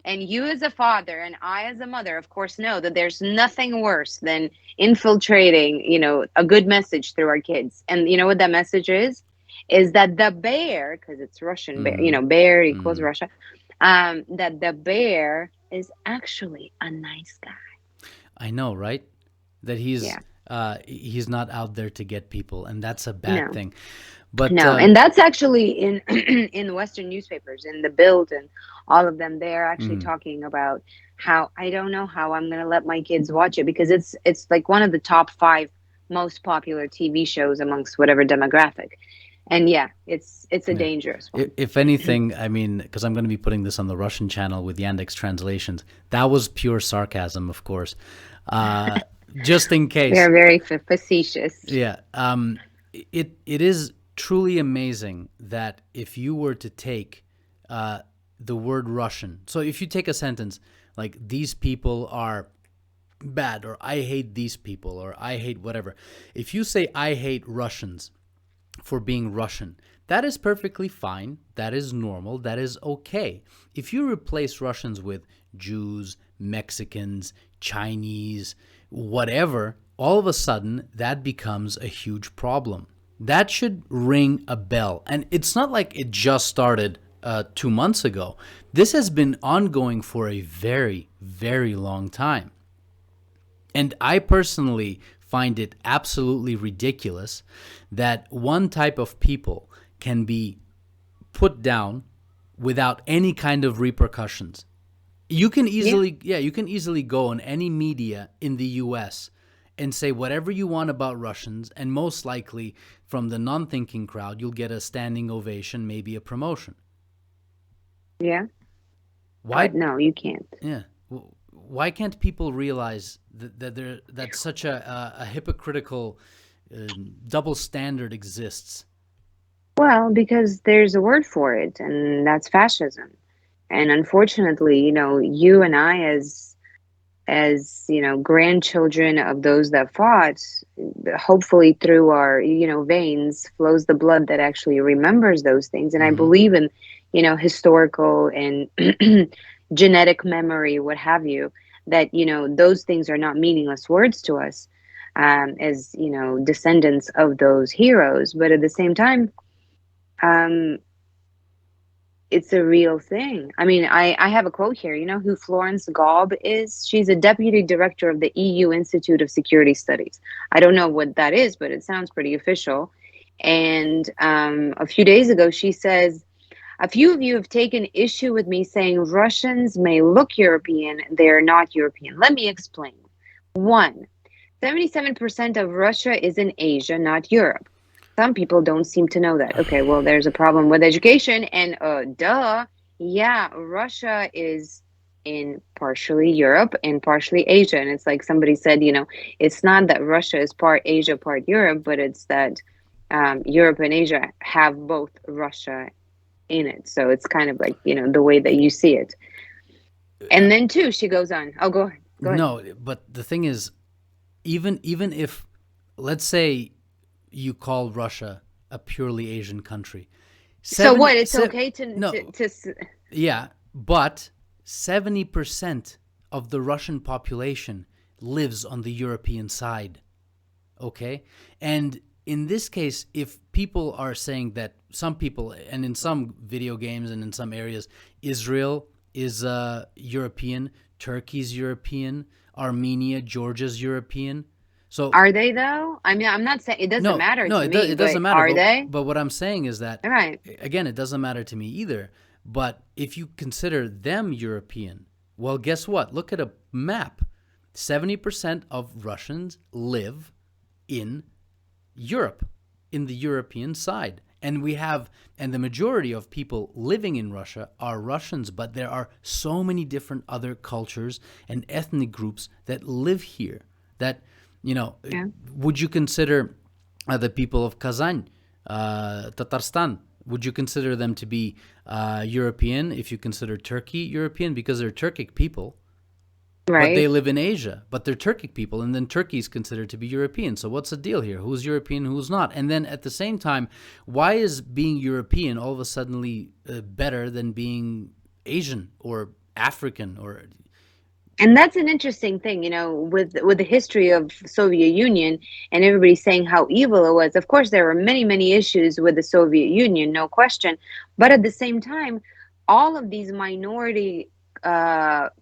And you as a father and I as a mother, of course, know that there's nothing worse than infiltrating, a good message through our kids. And you know what that message is that the bear, because it's Russian bear, Mm-hmm. bear equals Mm-hmm. Russia, that the bear is actually a nice guy. I know, right? That Yeah. he's not out there to get people, and that's a bad No. thing. But No, and that's actually in in Western newspapers, in the Bild and all of them. They're actually mhm. talking about how I don't know how I'm gonna let my kids watch it because it's like one of the top five most popular TV shows amongst whatever demographic. And yeah, it's a Yeah. dangerous one. If anything, I mean, because I'm going to be putting this on the Russian channel with Yandex translations, that was pure sarcasm, of course. Uh, just in We are case. very facetious. Yeah. It is truly amazing that if you were to take the word Russian, so if you take a sentence like these people are bad, or I hate these people, or I hate whatever, if you say I hate Russians for being Russian, that is perfectly fine. That is normal. That is okay. If you replace Russians with Jews, Mexicans, Chinese, whatever, all of a sudden that becomes a huge problem. That should ring a bell. And it's not like it just started 2 months ago. This has been ongoing for a very, very long time. And I personally find it absolutely ridiculous that one type of people can be put down without any kind of repercussions. Yeah. You can easily go on any media in the US and say whatever you want about Russians, and most likely from the non-thinking crowd you'll get a standing ovation, maybe a promotion. Yeah. But Why no, you can't. Yeah. Why can't people realize that such a hypocritical double standard exists? Well, because there's a word for it, and that's fascism. And unfortunately, you and I as grandchildren of those that fought, hopefully through our veins flows the blood that actually remembers those things. And I Mm-hmm. believe in historical and genetic memory, what have you, that those things are not meaningless words to us, as descendants of those heroes. But at the same time, um it's a real thing. I mean, I have a quote here. You know who Florence Gaub is? She's a deputy director of the EU Institute of Security Studies. I don't know what that is, but it sounds pretty official. And a few days ago, she says, a few of you have taken issue with me saying Russians may look European, they're not European. Let me explain. One, 77% of Russia is in Asia, not Europe. Some people don't seem to know that. Okay, well, there's a problem with education, and duh, yeah, Russia is in partially Europe and partially Asia. And it's like somebody said, it's not that Russia is part Asia, part Europe, but it's that Europe and Asia have both Russia in it. So it's kind of like, the way that you see it. And then, too, she goes on. Oh, go ahead. Go ahead. No, but the thing is, even if, let's say, you call Russia a purely Asian country, So seventy what? It's se- okay to, no, to yeah, but 70% of the Russian population lives on the European side. Okay, and in this case, if people are saying that some people, and in some video games and in some areas, Israel is European, Turkey's European, Armenia, Georgia's European. So Are they though? I mean, I'm not saying it doesn't no, matter no, to me, it but doesn't matter. are But they? what I'm saying is that, All right. again, it doesn't matter to me either. But if you consider them European, well, guess what? Look at a map. 70% of Russians live in Europe, in the European side. And the majority of people living in Russia are Russians, but there are so many different other cultures and ethnic groups that live here. That, you know, Yeah. would you consider the people of Kazan, Tatarstan, would you consider them to be European if you consider Turkey European? Because they're Turkic people, but they Right. live in Asia, but they're Turkic people, and then Turkey is considered to be European. So what's the deal here? Who's European, who's not? And then at the same time, why is being European all of a sudden better than being Asian or African or. And that's an interesting thing, with the history of Soviet Union and everybody saying how evil it was. Of course, there were many, many issues with the Soviet Union, no question. But at the same time, all of these minority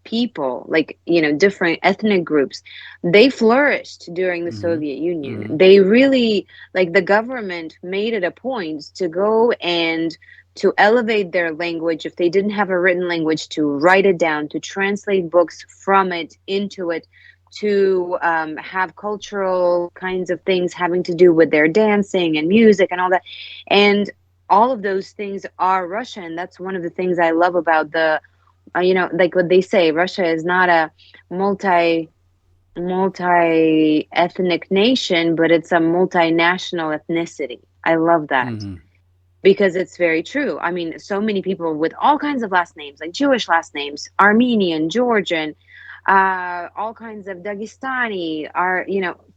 people, like, different ethnic groups, they flourished during the Hmm. Soviet Union. Hmm. They really, like, the government made it a point to go and to elevate their language. If they didn't have a written language, to write it down, to translate books from it into it, to have cultural kinds of things having to do with their dancing and music and all that. And all of those things are Russian. That's one of the things I love about like what they say, Russia is not a multi ethnic nation, but it's a multinational ethnicity. I love that Hmm. because it's very true. I mean, so many people with all kinds of last names, like Jewish last names, Armenian, Georgian, all kinds of Dagestani, are,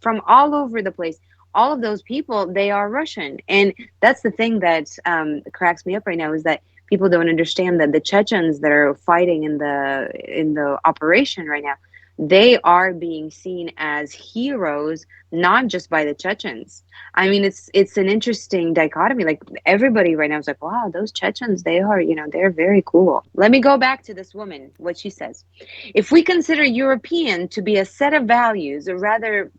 from all over the place. All of those people, they are Russian. And that's the thing that cracks me up right now, is that people don't understand that the Chechens that are fighting in the operation right now, they are being seen as heroes, not just by the Chechens. I mean, it's an interesting dichotomy. Like, everybody right now is like, wow, those Chechens, they are, they're very cool. Let me go back to this woman, what she says. If we consider European to be a set of values, or rather,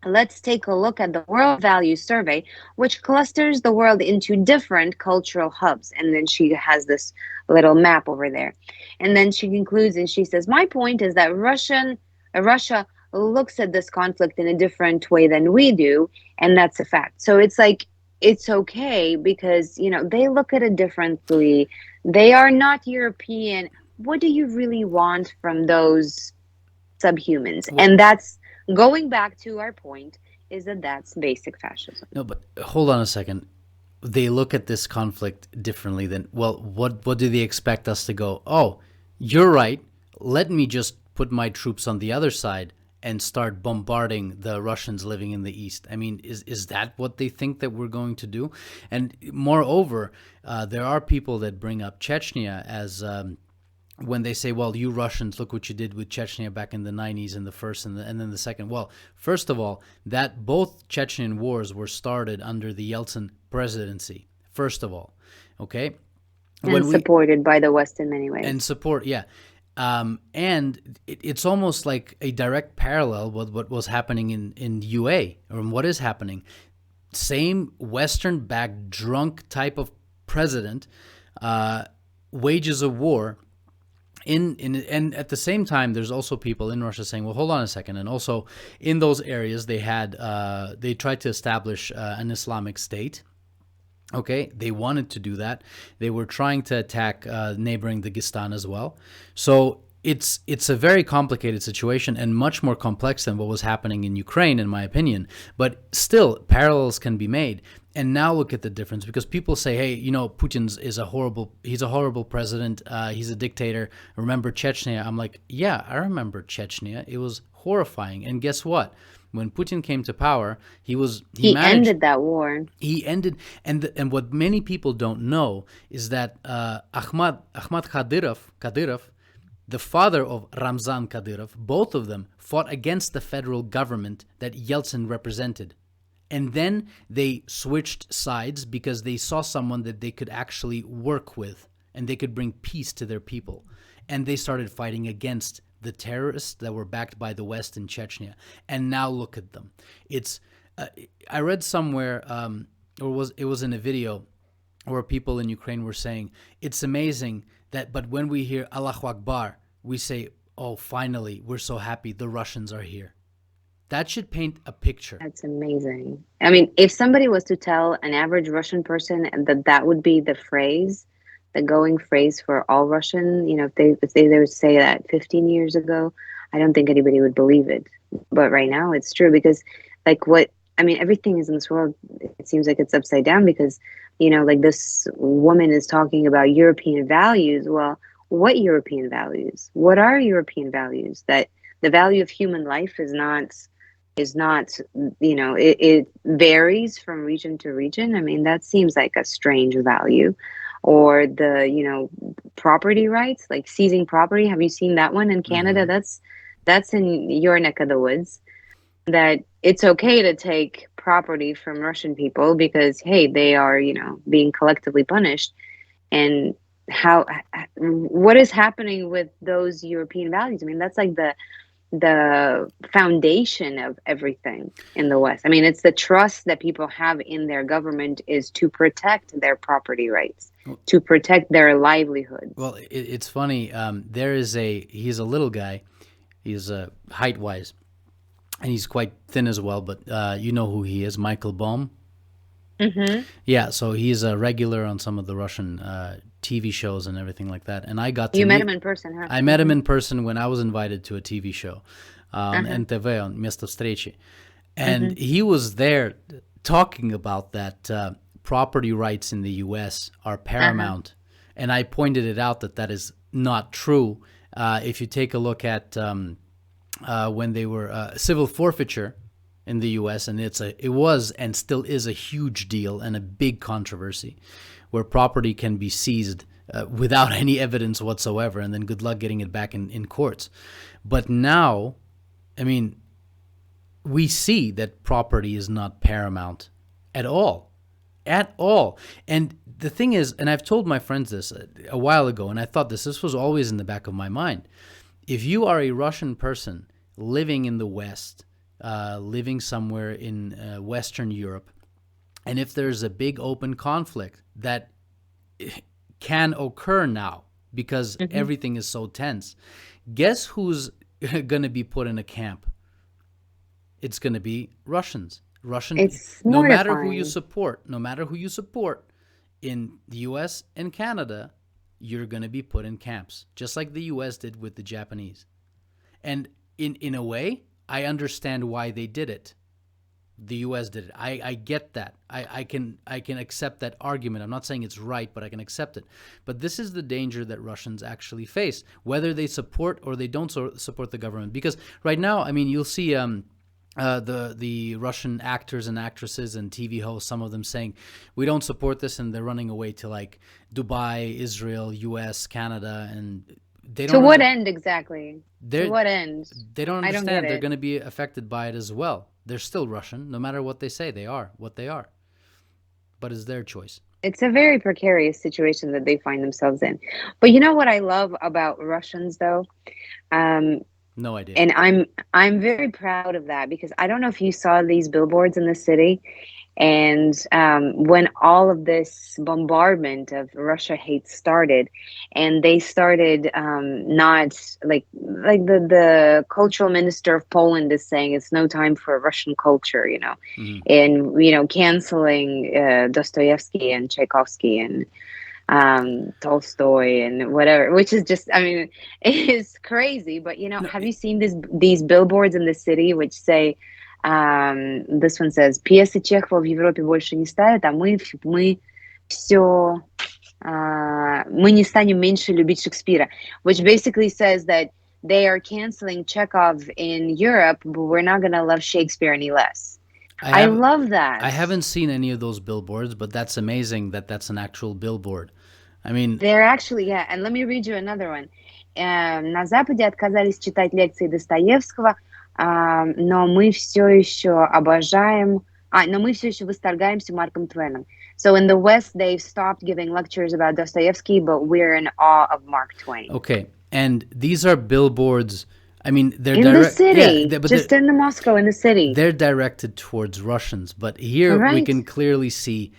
let's take a look at the World Values Survey, which clusters the world into different cultural hubs. And then she has this little map over there. And then she concludes and she says, my point is that Russia looks at this conflict in a different way than we do. And that's a fact. So it's like, it's okay because, they look at it differently. They are not European. What do you really want from those subhumans? Well, And that's going back to our point, is that that's basic fascism. no, but hold on a second. They look at this conflict differently than, well, what do they expect us to go, oh, you're right, let me just put my troops on the other side and start bombarding the Russians living in the east? I mean, is that what they think that we're going to do? And moreover, there are people that bring up Chechnya as when they say, well, you Russians, look what you did with Chechnya back in the 90s, in the first and then the second. Well, first of all, that both Chechen wars were started under the Yeltsin presidency, first of all. Okay? And When we, supported by the West in many and ways. support, yeah. And it's almost like a direct parallel with what was happening in UA, or what is happening. Same Western-backed drunk type of president wages a war and at the same time, there's also people in Russia saying, well, hold on a second. And also in those areas, they tried to establish an Islamic state. Okay, they wanted to do that. They were trying to attack neighboring Dagestan as well. So it's a very complicated situation and much more complex than what was happening in Ukraine, in my opinion. But still, parallels can be made. And now look at the difference, because people say, hey, Putin's he's a horrible president. He's a dictator. Remember Chechnya? I'm like, yeah, I remember Chechnya. It was horrifying. And guess what? When Putin came to power, he He managed ended that war. he ended, and what many people don't know is that Ahmad Kadyrov, the father of Ramzan Kadyrov, both of them fought against the federal government that Yeltsin represented. And then they switched sides because they saw someone that they could actually work with and they could bring peace to their people. And they started fighting against the terrorists that were backed by the West in Chechnya. And now look at them. It's I read somewhere, it was in a video where people in Ukraine were saying, it's amazing that, but when we hear Allahu Akbar, we say, oh, finally, we're so happy the Russians are here. That should paint a picture. That's amazing. I mean, if somebody was to tell an average Russian person that that would be the phrase, the going phrase for all Russian, if they would say that 15 years ago, I don't think anybody would believe it. But right now, it's true because, like, everything is in this world. It seems like it's upside down because, like, this woman is talking about European values. Well, what European values? What are European values? That the value of human life is not, it varies from region to region. I mean, that seems like a strange value. or the, property rights, like seizing property. Have you seen that one in Canada? Mm-hmm. That's in your neck of the woods. That it's okay to take property from Russian people because hey, they are, being collectively punished. And how what is happening with those European values? I mean, that's like the foundation of everything in the West. I mean, it's the trust that people have in their government is to protect their property rights, to protect their livelihoods. Well, it's funny. He's a little guy. He's height wise, and he's quite thin as well. But you know who he is, Michael Baum. Hmm. Yeah, so he's a regular on some of the Russian TV shows and everything like that. And I got to You met meet. him in person, huh? I met him in person when I was invited to a TV show on Uh-huh. NTV on Место встречи, and Hmm. he was there talking about that property rights in the U.S. are Uh-huh. paramount, and I pointed it out that that is not true. If you take a look at when they were civil forfeiture in the U.S., and it was and still is a huge deal and a big controversy, where property can be seized without any evidence whatsoever, and then good luck getting it back in courts. But now, I mean, we see that property is not paramount at all, at all. And the thing is, and I've told my friends this a while ago, and I thought this was always in the back of my mind. If you are a Russian person living in the West, living somewhere in Western Europe, and if there's a big open conflict that can occur now because Hmm. everything is so tense, guess who's going to be put in a camp? It's going to be Russians. It's No matter who you mortifying. support, no matter who you support in the US and Canada, you're going to be put in camps, just like the US did with the Japanese. And in a way, I understand why they did it. The U.S. did it. I get that. I can accept that argument. I'm not saying it's right, but I can accept it. But this is the danger that Russians actually face, whether they support or they don't support the government. Because right now, I mean, you'll see the Russian actors and actresses and TV hosts, some of them saying, "We don't support this," and they're running away to like Dubai, Israel, U.S., Canada, and they To don't what under, end exactly? To they're what end? they don't I don't get understand they're it. going to be affected by it as well. They're still Russian, no matter what they say. They are what they are, but it's their choice. It's a very precarious situation that they find themselves in. But you know what I love about Russians though? Um, No idea. and I'm very proud of that because I don't know if you saw these billboards in the city. And when all of this bombardment of Russia hate started, and they started not like the cultural minister of Poland is saying it's no time for Russian culture, Mm-hmm. and canceling Dostoevsky and Tchaikovsky and Tolstoy and whatever, which is just, I mean, it is crazy. But No, have you seen these billboards in the city which say, this one says, "Пьесы Чехова в Европе больше не ставят, а мы все, мы не станем меньше любить Шекспира," which basically says that they are canceling Chekhov in Europe, but we're not gonna love Shakespeare any less. I I have love I that. haven't seen any of those billboards, but that's amazing that that's an actual billboard. I mean, They're actually, yeah, and let me read you another one. На Западе отказались читать лекции Достоевского, но мы все еще восторгаемся Марком Твеном. So in the West, they've stopped giving lectures about Dostoevsky, but we're in awe of Mark Twain. okay, and these are billboards. I mean, they're In the direct. Yeah, city, but just in the Moscow, in the city. they're directed towards Russians. But All here we right. can clearly see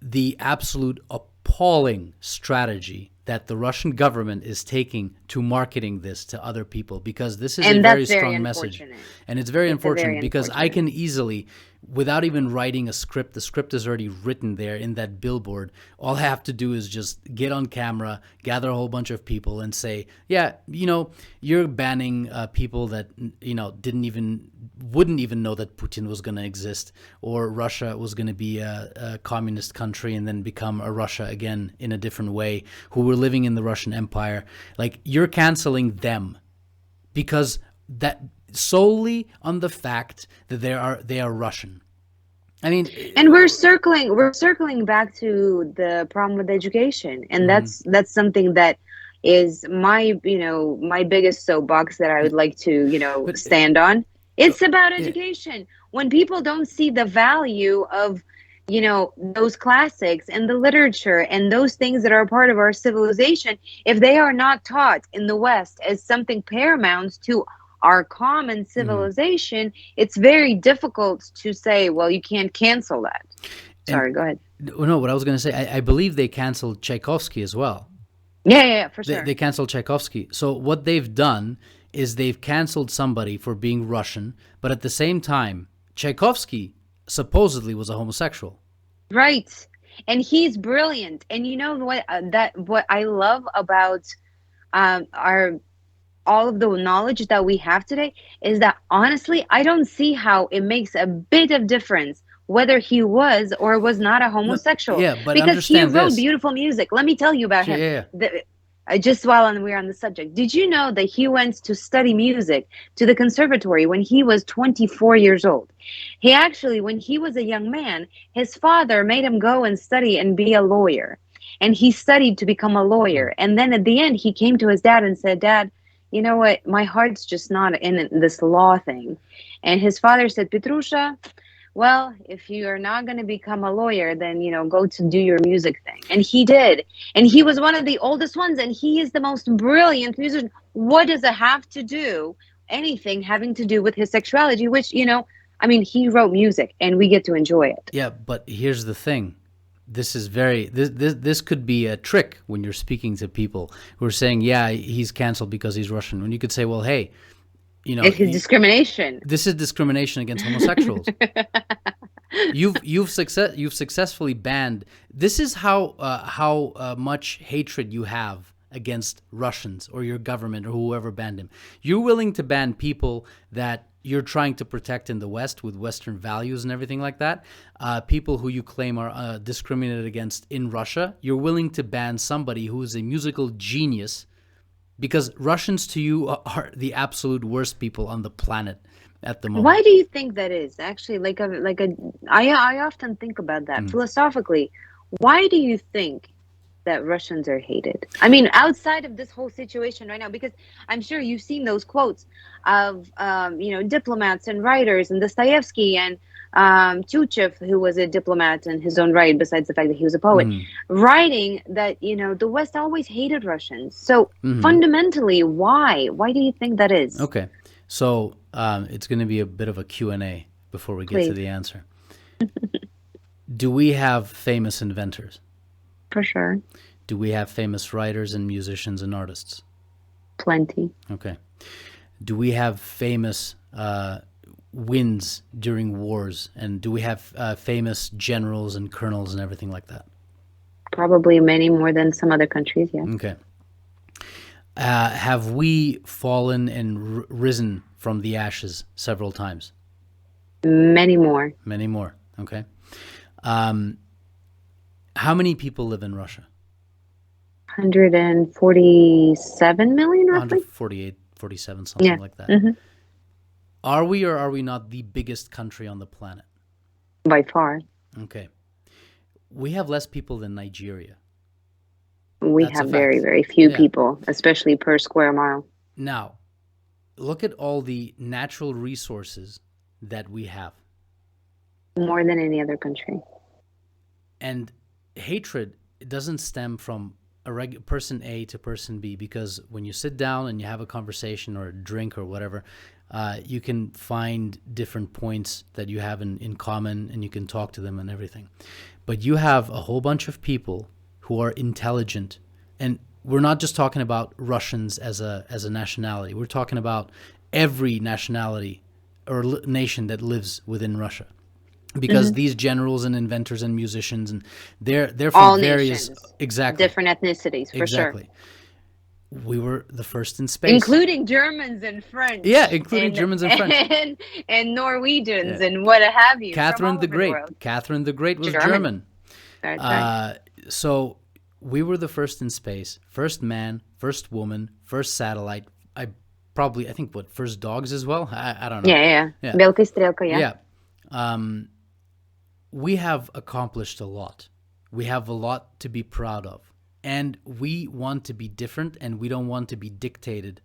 the absolute appalling strategy that the Russian government is taking to marketing this to other people, because this is a And very that's very strong message. unfortunate. And it's very It's a very unfortunate because I unfortunate. can easily, without even writing a script, the script is already written there in that billboard. All I have to do is just get on camera, gather a whole bunch of people and say, yeah, you're banning people that, wouldn't even know that Putin was going to exist, or Russia was going to be a communist country and then become a Russia again in a different way, who were living in the Russian Empire. Like, you're canceling them because that solely on the fact that they are Russian. I mean, And we're circling back to the problem with education, and mhm. that's something that is my biggest soapbox that I would like to But stand on. uh, It's about yeah, education. When people don't see the value of those classics and the literature and those things that are part of our civilization, if they are not taught in the West as something paramount to our common mhm. civilization, it's very difficult to say, well, you can't cancel that. And Sorry, go ahead. no, what I was going to say, I believe they canceled Tchaikovsky as well. Yeah, yeah, yeah, for They sure. canceled Tchaikovsky. So what they've done is they've canceled somebody for being Russian, but at the same time, Tchaikovsky supposedly was a homosexual. Right. And he's brilliant. And you know what I love about our all of the knowledge that we have today is that honestly, I don't see how it makes a bit of difference whether he was or was not a No, homosexual, yeah, but because he understand wrote this. beautiful music. Let me tell you about Yeah, him. yeah, Just while we're on the subject, did you know that he went to study music to the conservatory when he was 24 years old? He actually, when he was a young man, his father made him go and study and be a lawyer. And he studied to become a yeah. lawyer. And then at the end, he came to his dad and said, Dad, you know what? My heart's just not in this law thing. And his father said, Petrusha, well, if you are not going to become a lawyer, then, go to do your music thing. And he did. And he was one of the oldest ones, and he is the most brilliant musician. What does it have to do? Anything having to do with his sexuality, which, I mean, he wrote music and we get to enjoy it. Yeah, but here's the thing. This is very this could be a trick when you're speaking to people who are saying, "Yeah, he's canceled because he's Russian." When you could say, "Well, hey, It is discrimination. this is discrimination against homosexuals. You've successfully banned. This is how much hatred you have against Russians or your government or whoever banned him. You're willing to ban people that you're trying to protect in the West with Western values and everything like that. People who you claim are discriminated against in Russia. You're willing to ban somebody who is a musical genius because Russians to you are the absolute worst people on the planet at the moment. Why do you think that is? Actually, I often think about that Mm. philosophically. Why do you think that Russians are hated? I mean, outside of this whole situation right now, because I'm sure you've seen those quotes of diplomats and writers, and Dostoevsky and Tuchev, who was a diplomat in his own right, besides the fact that he was a poet, Mm. writing that the West always hated Russians. So Mm-hmm. fundamentally, why? Why do you think that is? Okay. So it's going to be a bit of a Q&A before we get to Please, the answer. Do we have famous inventors? for sure, Do we have famous writers and musicians and artists? plenty. Okay. Do we have famous wins during wars? And do we have famous generals and colonels and everything like that? Probably many more than some other countries, yes. Okay. Have we fallen and risen from the ashes several times? Many more. Many more. Okay. Um, how many people live in Russia? 147 million, roughly? 148, 47, something Yeah. like that. Hmm. Are we or are we not the biggest country on the planet? By far. Okay. We have less people than Nigeria. We That's a have very, fact. very few Yeah. people, especially per square mile. Now, look at all the natural resources that we have. More than any other country. And hatred doesn't stem from person A to person B, because when you sit down and you have a conversation or a drink or whatever, you can find different points that you have in common and you can talk to them and everything. But you have a whole bunch of people who are intelligent, and we're not just talking about Russians as a nationality. We're talking about every nationality or nation that lives within Russia, because Hmm. these generals and inventors and musicians, and they're from All various. nations, Exactly. different ethnicities, for sure. Exactly. We were the first in space. Including Germans and Yeah, French including and Germans and French. and Norwegians Yeah. and what have you from Catherine all the over the Great. world. Catherine the Great was German. German. That's right. So we were the first in space, first man, first woman, first satellite. I think what, first dogs as well. I don't know. Yeah, yeah. Yeah, Белка и стрелка, yeah. yeah. Um, we have accomplished a lot. We have a lot to be proud of. And we want to be different, and we don't want to be dictated.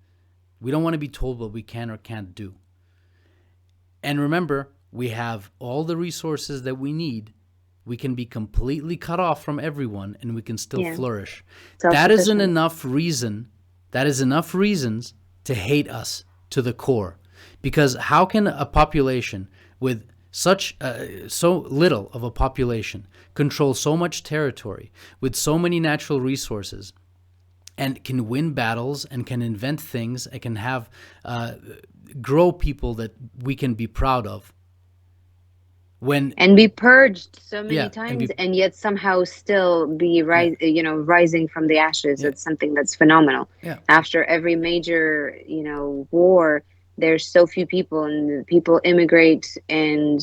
We don't want to be told what we can or can't do. And remember, we have all the resources that we need. We can be completely cut off from everyone, and we can still Yeah. flourish. That isn't Self-sufficient. enough reason. That is enough reasons to hate us to the core. Because how can a population with so little of a population control so much territory with so many natural resources and can win battles and can invent things and can have grow people that we can be proud of when And be purged so many yeah and times, be and yet somehow still be yeah rising from the ashes. yeah It's something that's phenomenal. yeah After every major, war, there's so few people, and people immigrate, and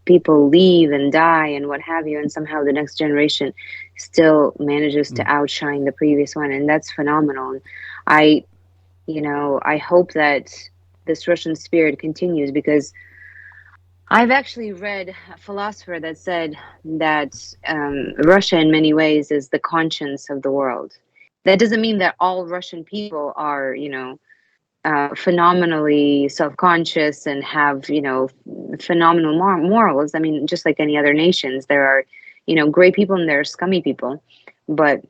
people leave and die and what have you, and somehow the next generation still manages to mm. outshine the previous one, and that's phenomenal. And I hope that this Russian spirit continues, because I've actually read a philosopher that said that Russia, in many ways, is the conscience of the world. That doesn't mean that all Russian people are, phenomenally self-conscious and have, phenomenal morals. I mean, just like any other nations, there are, great people and there are scummy people. But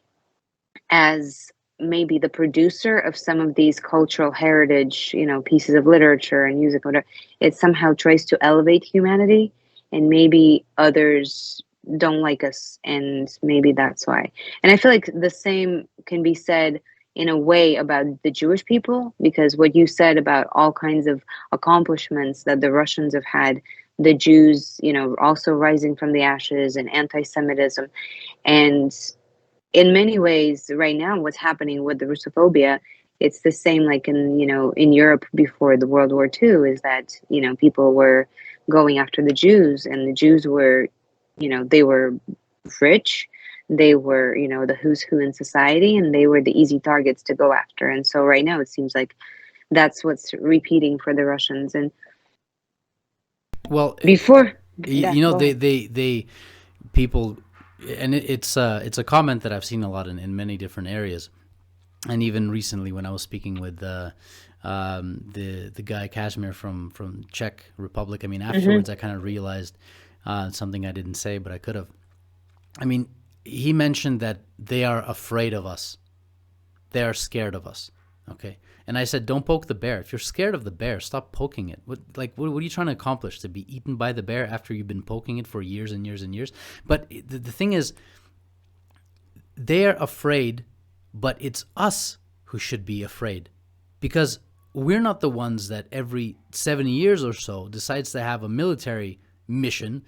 as maybe the producer of some of these cultural heritage, pieces of literature and music, whatever, it somehow tries to elevate humanity, and maybe others don't like us, and maybe that's why. And I feel like the same can be said in a way about the Jewish people, because what you said about all kinds of accomplishments that the Russians have had, the Jews, also rising from the ashes, and anti-Semitism, and in many ways right now what's happening with the Russophobia, it's the same like in Europe before the World War II, is that people were going after the Jews, and the Jews were, they were rich, they were, the who's who in society, and they were the easy targets to go after. And so right now it seems like that's what's repeating for the Russians. And Well, before you, that, you know, go ahead. they people, and it's a comment that I've seen a lot in many different areas, and even recently when I was speaking with the guy Kashmir from Czech Republic. I mean, Hmm. afterwards I kind of realized something I didn't say, but I could have. I mean, he mentioned that they are afraid of us. They are scared of us. Okay. And I said, don't poke the bear. If you're scared of the bear, stop poking it. What are you trying to accomplish? To be eaten by the bear after you've been poking it for years and years and years? But the thing is, they are afraid, but it's us who should be afraid. Because we're not the ones that every 70 years or so decides to have a military mission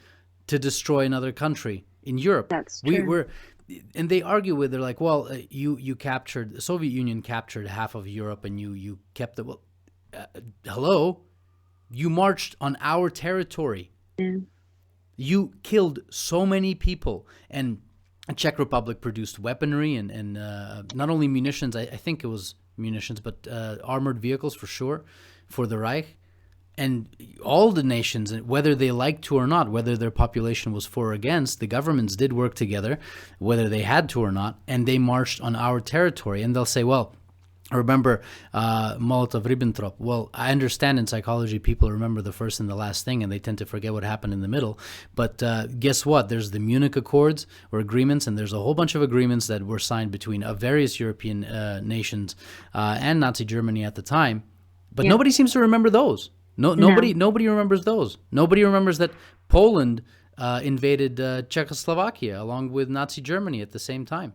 to destroy another country in Europe. That's We true. were, and they argue with. They're like, well, you captured the Soviet Union captured half of Europe, and you kept it. Well, hello, you marched on our territory. Yeah. You killed so many people, and the Czech Republic produced weaponry and not only munitions. I think it was munitions, but armored vehicles for sure for the Reich. And all the nations, whether they liked to or not, whether their population was for or against, the governments did work together, whether they had to or not, and they marched on our territory. And they'll say, well, remember Molotov-Ribbentrop. Well, I understand in psychology people remember the first and the last thing, and they tend to forget what happened in the middle. But guess what? There's the Munich Accords or agreements, and there's a whole bunch of agreements that were signed between various European nations and Nazi Germany at the time. But Yeah. nobody seems to remember those. No, No. nobody remembers those. Nobody remembers that Poland invaded Czechoslovakia along with Nazi Germany at the same time.